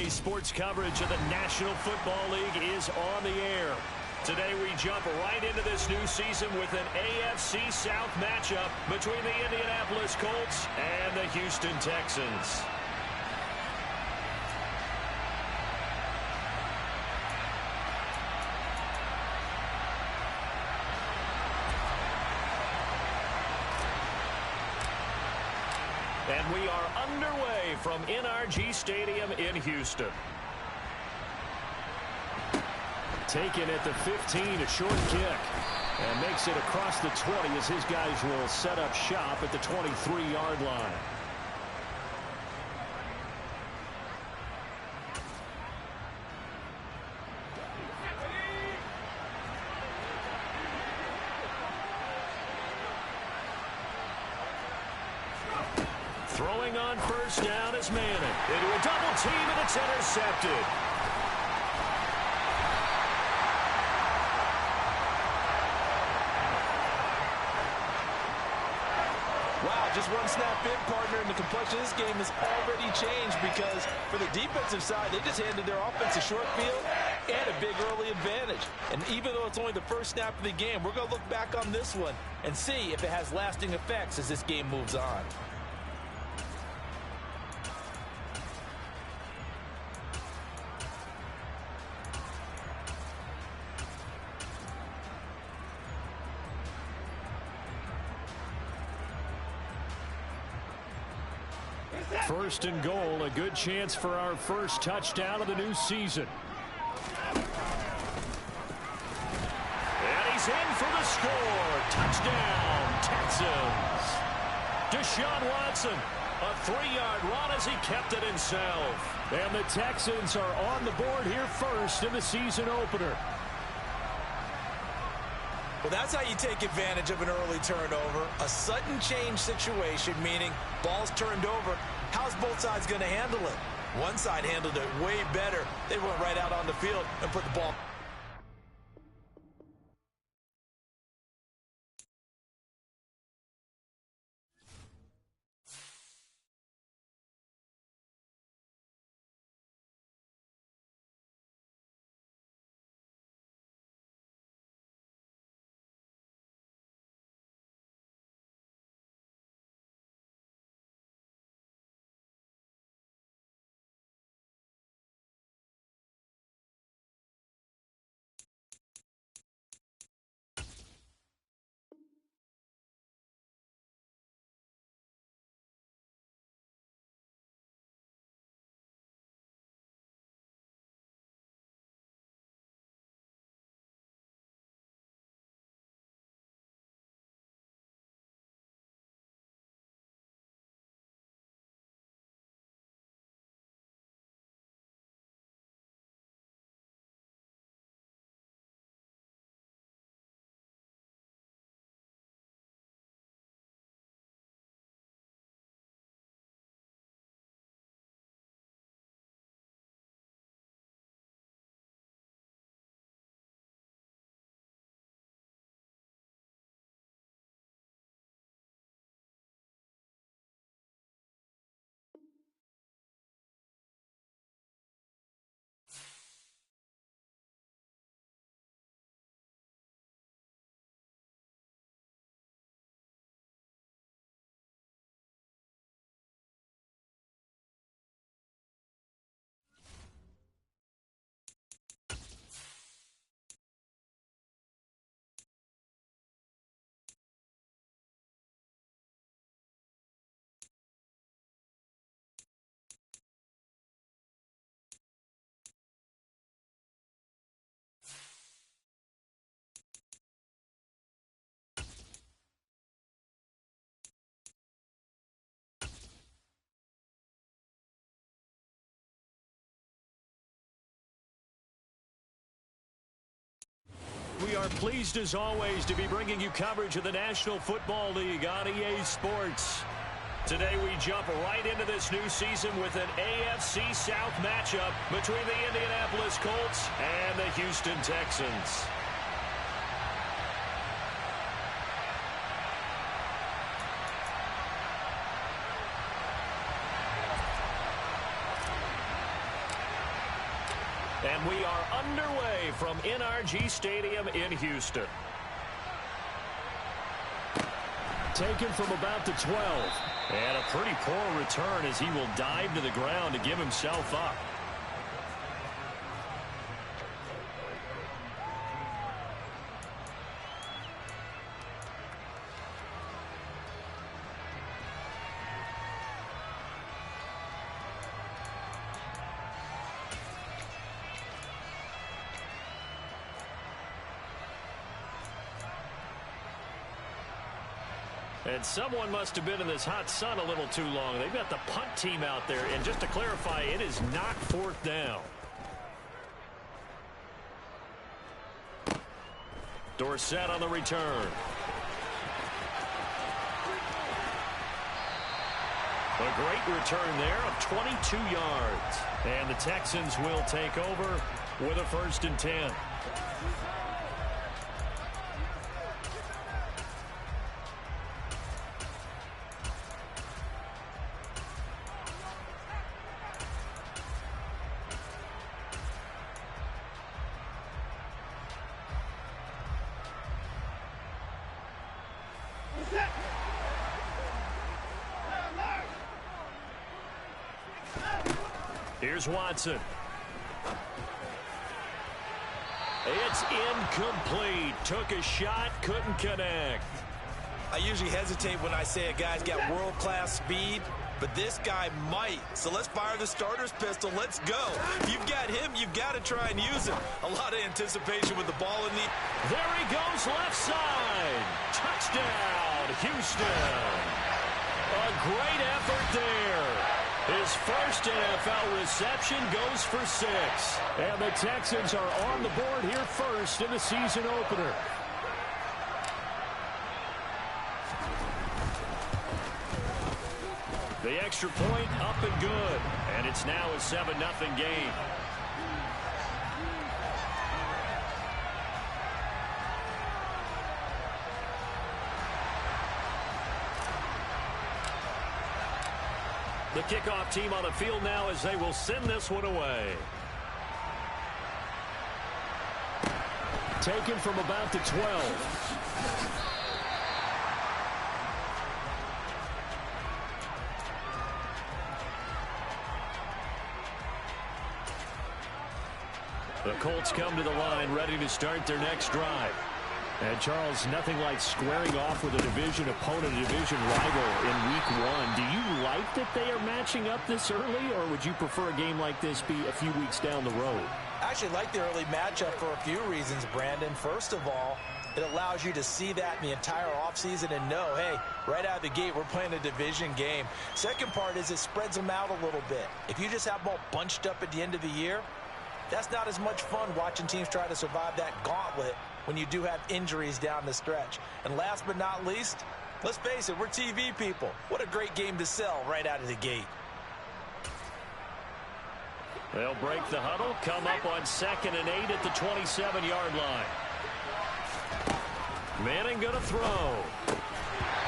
IND Sports coverage of the National Football League is on the air. Today we jump right into this new season with an AFC South matchup between the Indianapolis Colts and the Houston Texans. And we are underway from NRG Stadium in Houston. Taken at the 15, a short kick. And makes it across the 20 as his guys will set up shop at the 23-yard line. Throwing on first down is Manning. Into a double team, and it's intercepted. Wow, just one snap in, partner, and the complexion of this game has already changed because for the defensive side, they just handed their offense a short field and a big early advantage. And even though it's only the first snap of the game, we're going to look back on this one and see if it has lasting effects as this game moves on. First and goal, a good chance for our first touchdown of the new season. And he's in for the score. Touchdown, Texans. Deshaun Watson, a 3-yard run as he kept it himself. And the Texans are on the board here first in the season opener. Well, that's how you take advantage of an early turnover. A sudden change situation, meaning ball's turned over. How's both sides going to handle it? One side handled it way better. They went right out on the field and put the ball. We are pleased as always to be bringing you coverage of the National Football League on EA Sports. Today we jump right into this new season with an AFC South matchup between the Indianapolis Colts and the Houston Texans. And we are underway from NRG Stadium in Houston. Taken from about the 12. And a pretty poor return as he will dive to the ground to give himself up. And someone must have been in this hot sun a little too long. They've got the punt team out there. And just to clarify, it is not fourth down. Dorsett on the return. A great return there of 22 yards. And the Texans will take over with a 1st and 10. Here's Watson. It's incomplete. Took a shot, couldn't connect. I usually hesitate when I say a guy's got world-class speed, but this guy might. So let's fire the starter's pistol. Let's go. If you've got him, you've got to try and use him. A lot of anticipation with the ball in the... There he goes, left side. Touchdown, Houston. A great effort there. His first NFL reception goes for 6. And the Texans are on the board here first in the season opener. The extra point up and good. And it's now a 7-0 game. The kickoff team on the field now as they will send this one away. Taken from about the 12. The Colts come to the line ready to start their next drive. And, Charles, nothing like squaring off with a division opponent, a division rival in Week 1. Do you like that they are matching up this early, or would you prefer a game like this be a few weeks down the road? I actually like the early matchup for a few reasons, Brandon. First of all, it allows you to see that in the entire offseason and know, hey, right out of the gate, we're playing a division game. Second part is it spreads them out a little bit. If you just have them all bunched up at the end of the year, that's not as much fun watching teams try to survive that gauntlet when you do have injuries down the stretch. And last but not least, let's face it, we're TV people. What a great game to sell right out of the gate. They'll break the huddle, come up on 2nd and 8 at the 27-yard line. Manning going to throw.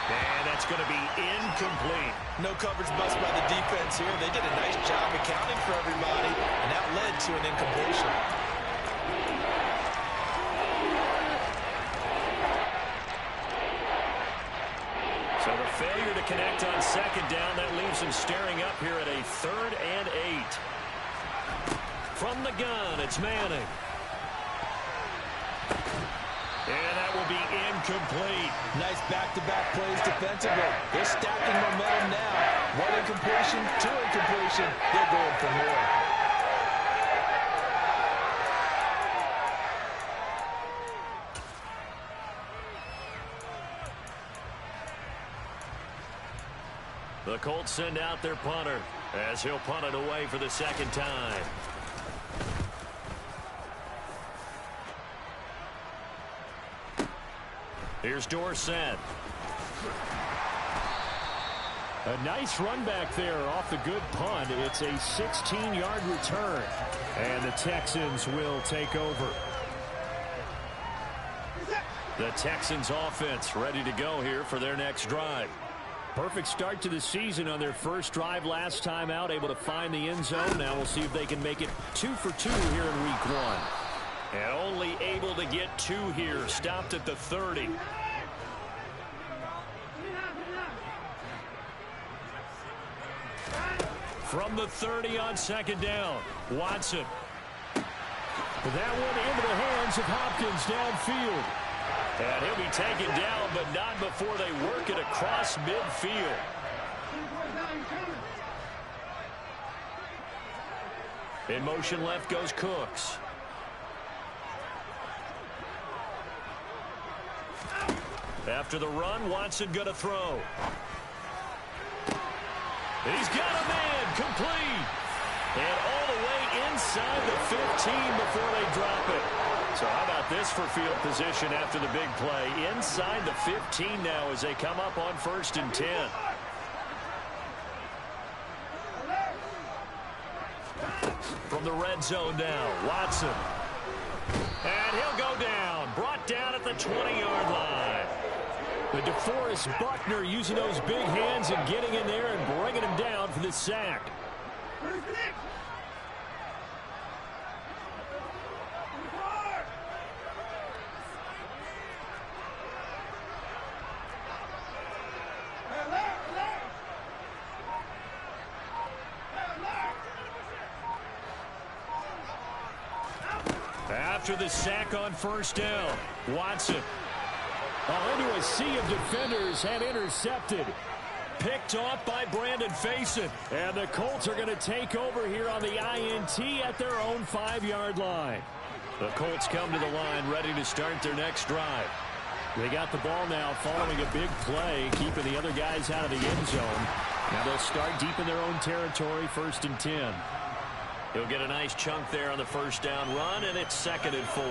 And that's going to be incomplete. No coverage bust by the defense here. They did a nice job accounting for everybody, and that led to an incompletion. So the failure to connect on 2nd down, that leaves him staring up here at a 3rd and 8. From the gun, it's Manning. And that will be incomplete. Nice back-to-back plays defensively. They're stacking momentum now. One incompletion, 2 incompletion. They're going for more. The Colts send out their punter as he'll punt it away for the 2nd time. Here's Dorsett. A nice run back there off the good punt. It's a 16-yard return. And the Texans will take over. The Texans offense ready to go here for their next drive. Perfect start to the season on their first drive last time out, able to find the end zone. Now we'll see if they can make it 2 for 2 here in week 1. And only able to get 2 here, stopped at the 30. From the 30 on second down, Watson. That one into the hands of Hopkins downfield. And he'll be taken down, but not before they work it across midfield. In motion left goes Cooks. After the run, Watson going to throw. He's got a man, complete. And all the way inside the 15 before they drop it. So how about this for field position after the big play? Inside the 15 now as they come up on 1st and 10. From the red zone now, Watson. And he'll go down. Brought down at the 20-yard line. But DeForest Buckner using those big hands and getting in there and bringing him down for the sack. After the sack on 1st down, Watson. Into a sea of defenders and intercepted. Picked off by Brandon Faison. And the Colts are going to take over here on the INT at their own 5-yard line. The Colts come to the line ready to start their next drive. They got the ball now following a big play, keeping the other guys out of the end zone. Now they'll start deep in their own territory, 1st and 10. He'll get a nice chunk there on the 1st down run, and it's 2nd and 4.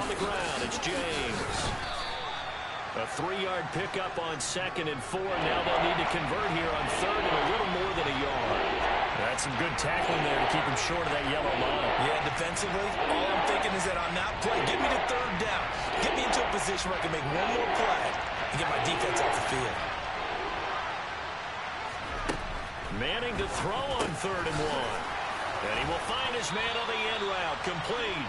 On the ground, it's James. A 3-yard pickup on 2nd and 4. Now they'll need to convert here on 3rd and a little more than a yard. That's some good tackling there to keep him short of that yellow line. Yeah, defensively, all I'm thinking is that on that play, get me to 3rd down. Get me into a position where I can make one more play and get my defense off the field. Manning to throw on 3rd and 1. And he will find his man on the end route, complete.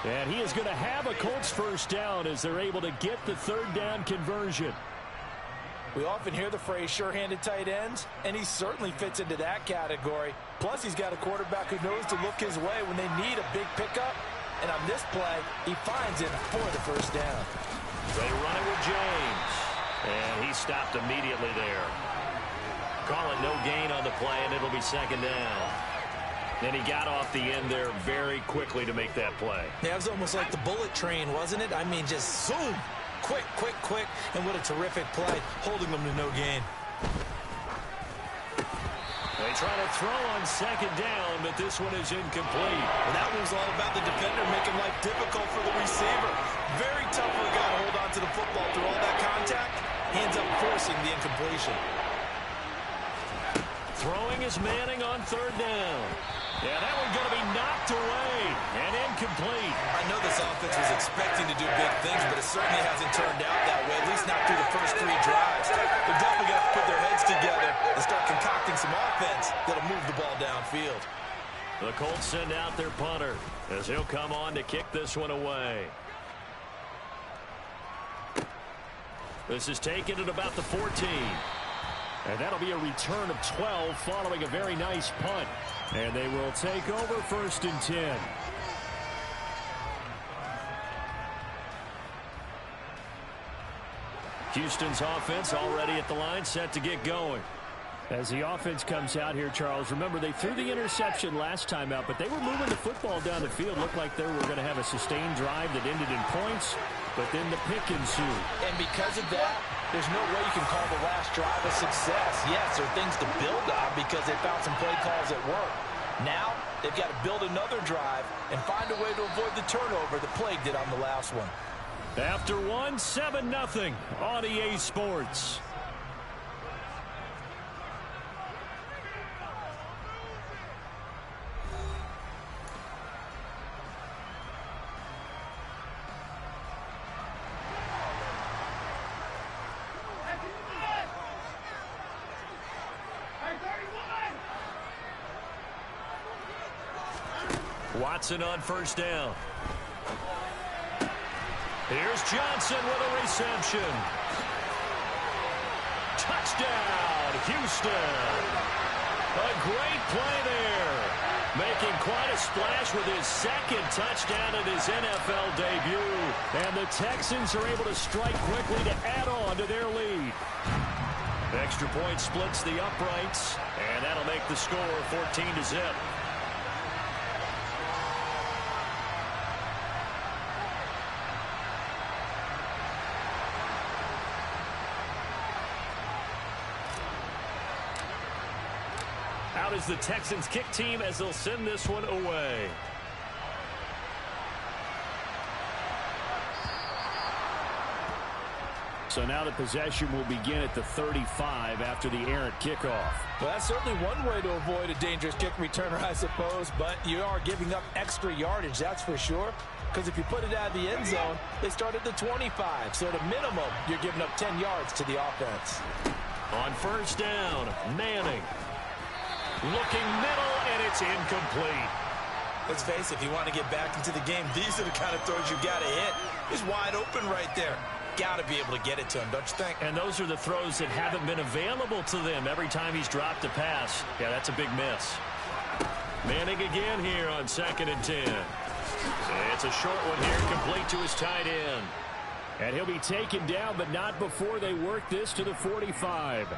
And he is going to have a Colts 1st down as they're able to get the 3rd down conversion. We often hear the phrase sure-handed tight ends, and he certainly fits into that category. Plus, he's got a quarterback who knows to look his way when they need a big pickup. And on this play, he finds it for the 1st down. They run it with James. And he stopped immediately there. Call it no gain on the play, and it'll be 2nd down. And he got off the end there very quickly to make that play. Yeah, it was almost like the bullet train, wasn't it? I mean, just zoom. Quick, quick, quick. And what a terrific play, holding them to no gain. They try to throw on 2nd down, but this one is incomplete. Well, that one was all about the defender making life difficult for the receiver. Very tough for a guy to hold on to the football through all that contact. He ends up forcing the incompletion. Throwing is Manning on 3rd down. Yeah, that one going to be knocked away and incomplete. I know this offense was expecting to do big things, but it certainly hasn't turned out that way, at least not through the first 3 drives. They're definitely going to put their heads together and start concocting some offense that'll move the ball downfield. The Colts send out their punter as he'll come on to kick this one away. This is taken at about the 14. And that'll be a return of 12 following a very nice punt. And they will take over 1st and 10. Houston's offense already at the line, set to get going. As the offense comes out here, Charles, remember they threw the interception last time out, but they were moving the football down the field. Looked like they were going to have a sustained drive that ended in points, but then the pick ensued. And because of that, there's no way you can call the last drive a success. Yes, there are things to build on because they found some play calls that work. Now, they've got to build another drive and find a way to avoid the turnover that plagued it on the last one. After one, 7-0 on EA Sports. Watson on first down. Here's Johnson with a reception. Touchdown, Houston. A great play there. Making quite a splash with his second touchdown in his NFL debut. And the Texans are able to strike quickly to add on to their lead. Extra point splits the uprights, and that'll make the score 14-0. Out is the Texans kick team as they'll send this one away. So now the possession will begin at the 35 after the errant kickoff. Well, that's certainly one way to avoid a dangerous kick returner, I suppose, but you are giving up extra yardage, that's for sure. Because if you put it out of the end zone, they start at the 25. So at a minimum, you're giving up 10 yards to the offense. On first down, Manning. Looking middle, and it's incomplete. Let's face it, if you want to get back into the game, these are the kind of throws you've got to hit. He's wide open right there. Got to be able to get it to him, don't you think? And those are the throws that haven't been available to them every time he's dropped a pass. Yeah, that's a big miss. Manning again here on 2nd and 10. It's a short one here, complete to his tight end. And he'll be taken down, but not before they work this to the 45.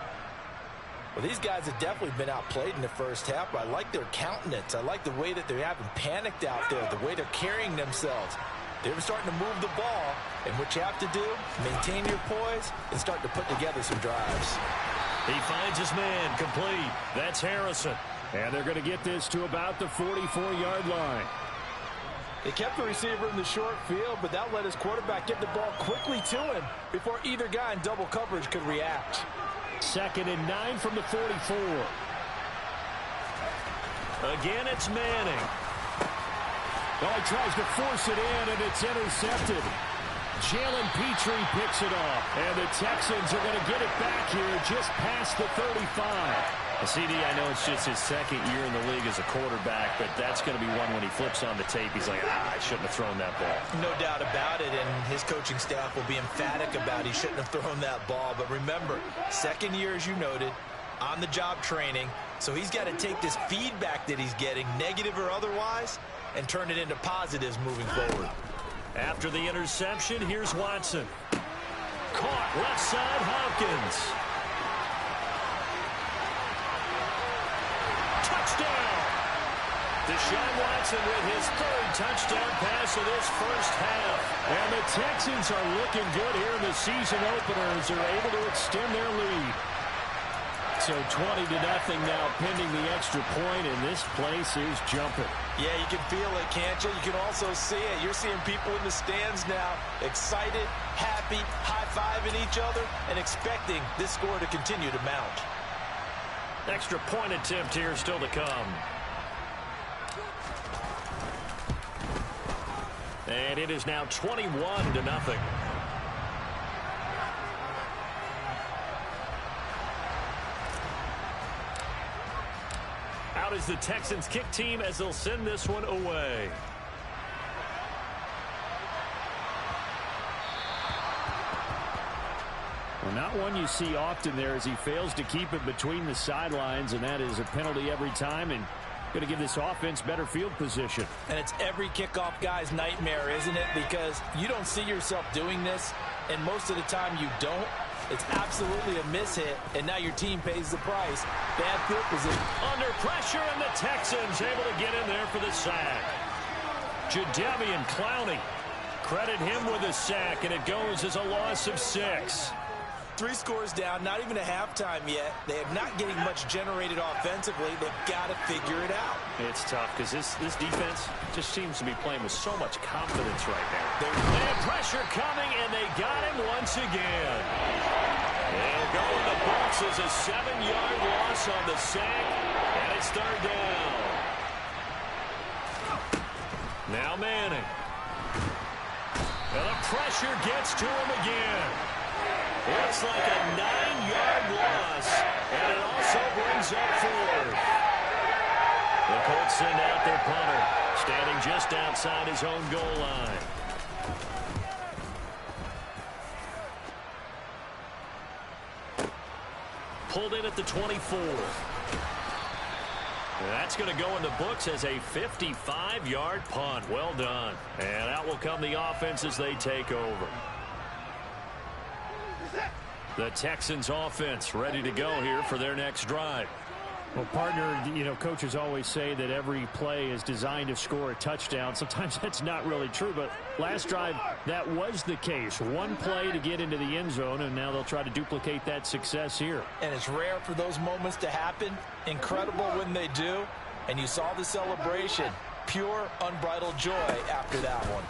Well, these guys have definitely been outplayed in the first half, but I like their countenance. I like the way that they haven't panicked out there, the way they're carrying themselves. They're starting to move the ball, and what you have to do, maintain your poise and start to put together some drives. He finds his man, complete. That's Harrison. And they're going to get this to about the 44-yard line. They kept the receiver in the short field, but that let his quarterback get the ball quickly to him before either guy in double coverage could react. 2nd and 9 from the 44. Again, it's Manning. Oh, he tries to force it in, and it's intercepted. Jalen Petrie picks it off, and the Texans are going to get it back here just past the 35. CD, I know it's just his second year in the league as a quarterback, but that's going to be one when he flips on the tape. He's like, I shouldn't have thrown that ball. No doubt about it, and his coaching staff will be emphatic about he shouldn't have thrown that ball. But remember, second year, as you noted, on-the-job training, so he's got to take this feedback that he's getting, negative or otherwise, and turn it into positives moving forward. After the interception, here's Watson. Caught left side, Hopkins. Touchdown! Deshaun Watson with his third touchdown pass of this first half. And the Texans are looking good here in the season opener as they're able to extend their lead. So 20-0 now pending the extra point, and this place is jumping. Yeah, you can feel it, can't you? You can also see it. You're seeing people in the stands now, excited, happy, high-fiving each other, and expecting this score to continue to mount. Extra point attempt here still to come. And it is now 21-0. Out is the Texans kick team as they'll send this one away. Well, not one you see often there as he fails to keep it between the sidelines, and that is a penalty every time, and going to give this offense better field position. And it's every kickoff guy's nightmare, isn't it? Because you don't see yourself doing this, and most of the time you don't. It's absolutely a mishit, and now your team pays the price. Bad field position. Under pressure, and the Texans able to get in there for the sack. Jadeveon Clowney. Credit him with a sack, and it goes as a loss of 6. 3 scores down, not even a halftime yet. They are not getting much generated offensively. They've got to figure it out. It's tough because this defense just seems to be playing with so much confidence right now. They have pressure coming, and they got him once again. They'll go in the books as a 7-yard loss on the sack, and it's 3rd down. Now Manning. And the pressure gets to him again. It's like a 9-yard loss, and it also brings up 4th. The Colts send out their punter. standing just outside his own goal line. Pulled in at the 24. That's going to go in the books as a 55-yard punt. Well done. And out will come the offense as they take over. The Texans offense ready to go here for their next drive. Well, partner, you know, coaches always say that every play is designed to score a touchdown. Sometimes that's not really true, but last drive, that was the case. One play to get into the end zone, and now they'll try to duplicate that success here. And it's rare for those moments to happen. Incredible when they do. And you saw the celebration. Pure, unbridled joy after that one.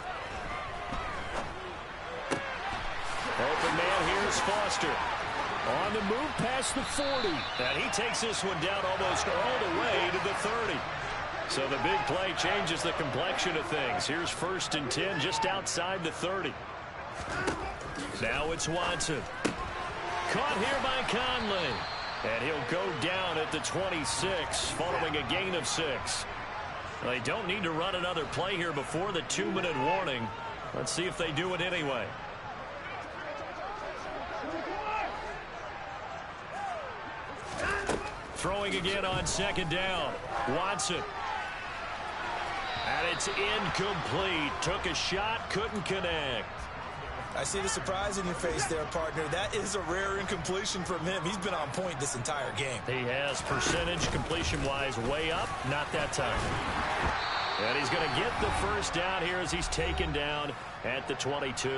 Open man, here's Foster. On the move past the 40. And he takes this one down almost all the way to the 30. So the big play changes the complexion of things. Here's 1st and 10 just outside the 30. Now it's Watson. Caught here by Conley. And he'll go down at the 26 following a gain of 6. They don't need to run another play here before the 2-minute warning. Let's see if they do it anyway. Throwing again on 2nd down. Watson. And it's incomplete. Took a shot, couldn't connect. I see the surprise in your face there, partner. That is a rare incompletion from him. He's been on point this entire game. He has percentage completion-wise way up. Not that time. And he's going to get the first down here as he's taken down at the 22.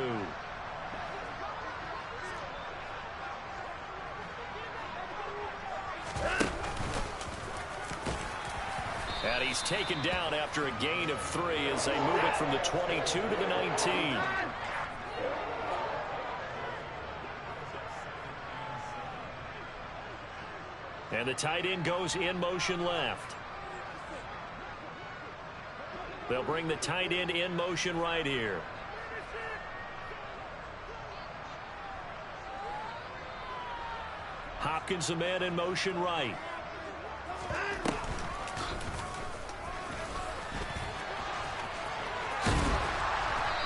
And he's taken down after a gain of 3 as they move it from the 22 to the 19. And the tight end goes in motion left. They'll bring the tight end in motion right here. Hopkins, the man in motion right.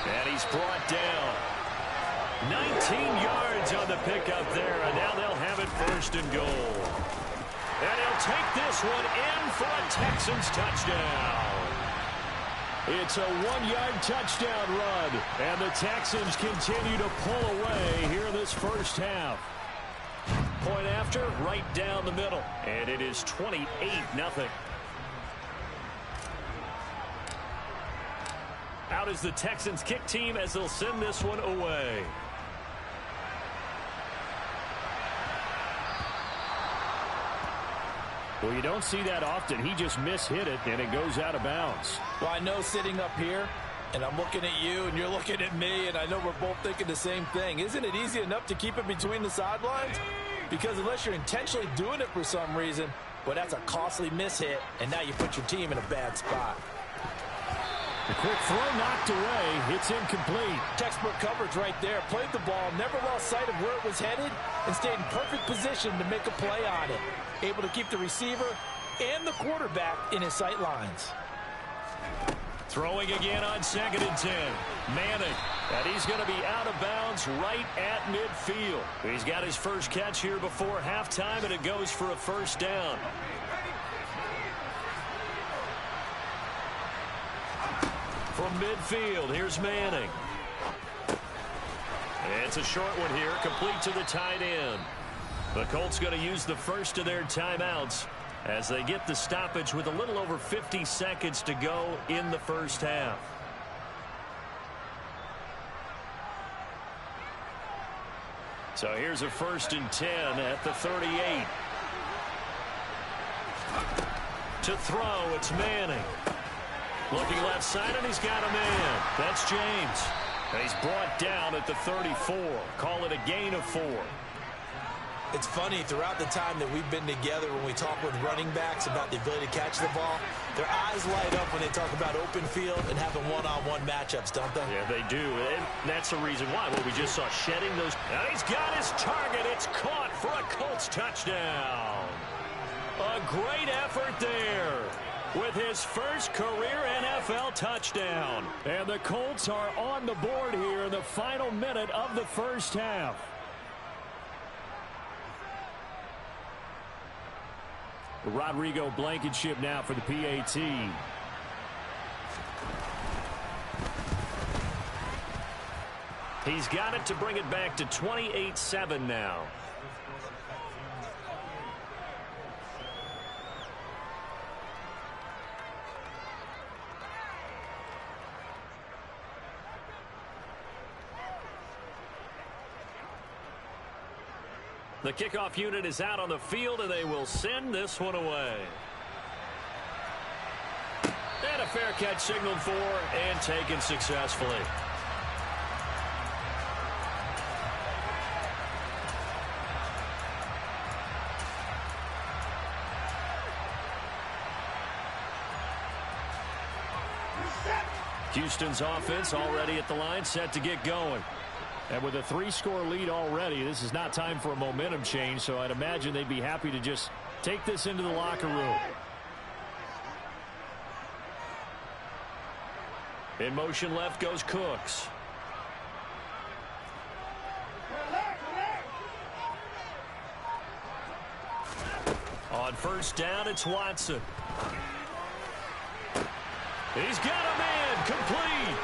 And he's brought down. 19 yards on the pickup there, and now they'll have it 1st and goal. And he'll take this one in for a Texans touchdown. It's a 1-yard touchdown run, and the Texans continue to pull away here in this first half. Point after, right down the middle, and it is 28-0. Out is the Texans kick team as they'll send this one away. Well, you don't see that often. He just mishit it, and it goes out of bounds. Well, I know sitting up here, and I'm looking at you, and you're looking at me, and I know we're both thinking the same thing. Isn't it easy enough to keep it between the sidelines? Because unless you're intentionally doing it for some reason, well, that's a costly mishit, and now you put your team in a bad spot. The quick throw knocked away. It's incomplete. Textbook coverage right there. Played the ball, never lost sight of where it was headed, and stayed in perfect position to make a play on it. Able to keep the receiver and the quarterback in his sight lines. Throwing again on 2nd and 10. Manning. And he's going to be out of bounds right at midfield. He's got his first catch here before halftime, and it goes for a 1st down. From midfield, here's Manning. And it's a short one here, complete to the tight end. The Colts going to use the first of their timeouts as they get the stoppage with a little over 50 seconds to go in the first half. So here's a 1st and 10 at the 38. To throw, it's Manning. Looking left side, and he's got a man. That's James. And he's brought down at the 34. Call it a gain of 4. It's funny, throughout the time that we've been together, when we talk with running backs about the ability to catch the ball, their eyes light up when they talk about open field and having one-on-one matchups, don't they? Yeah, they do. And that's the reason why. Well, we just saw shedding those. Now he's got his target. It's caught for a Colts touchdown. A great effort there. with his first career NFL touchdown. And the Colts are on the board here in the final minute of the first half. Rodrigo Blankenship now for the PAT. He's got it to bring it back to 28-7 now. The kickoff unit is out on the field, and they will send this one away. And a fair catch signaled for and taken successfully. Houston's offense already at the line, set to get going. And with a 3-score lead already, this is not time for a momentum change, so I'd imagine they'd be happy to just take this into the locker room. In motion left goes Cooks. On first down, it's Watson. He's got a man, complete.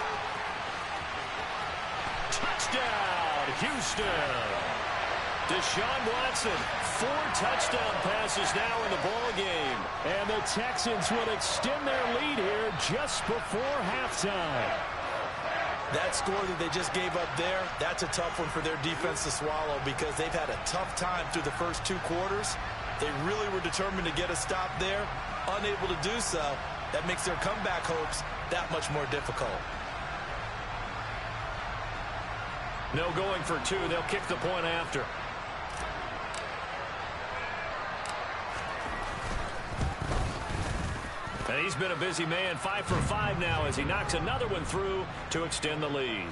Touchdown, Houston. Deshaun Watson, 4 touchdown passes now in the ball game. And the Texans will extend their lead here just before halftime. That score that they just gave up there, that's a tough one for their defense to swallow because they've had a tough time through the first 2 quarters. They really were determined to get a stop there, unable to do so. That makes their comeback hopes that much more difficult. No going for 2. They'll kick the point after. And he's been a busy man, 5 for 5 now as he knocks another one through to extend the lead.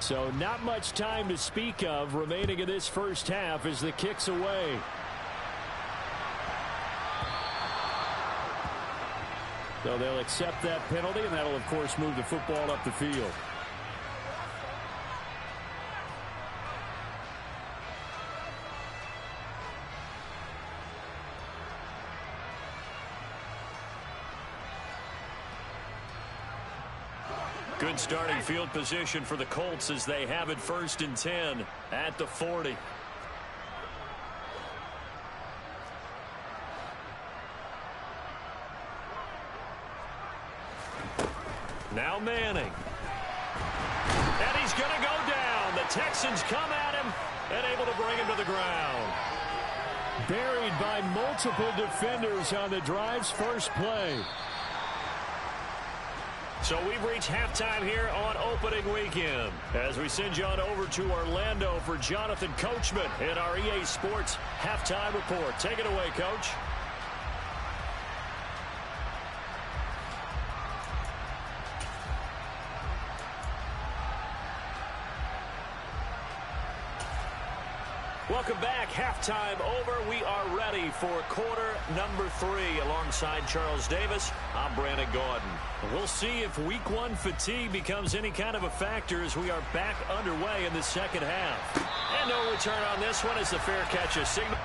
So not much time to speak of remaining in this first half as the kick's away. So they'll accept that penalty, and that'll, of course, move the football up the field. Good starting field position for the Colts as they have it 1st and 10 at the 40. Now Manning. And he's going to go down. The Texans come at him and able to bring him to the ground. Buried by multiple defenders on the drive's first play. So we've reached halftime here on opening weekend as we send you on over to Orlando for Jonathan Coachman in our EA Sports halftime report. Take it away, Coach. Welcome back. Halftime over. We are ready for quarter number 3. Alongside Charles Davis, I'm Brandon Gordon. We'll see if week 1 fatigue becomes any kind of a factor as we are back underway in the second half. And no return on this one as the fair catch is signaled.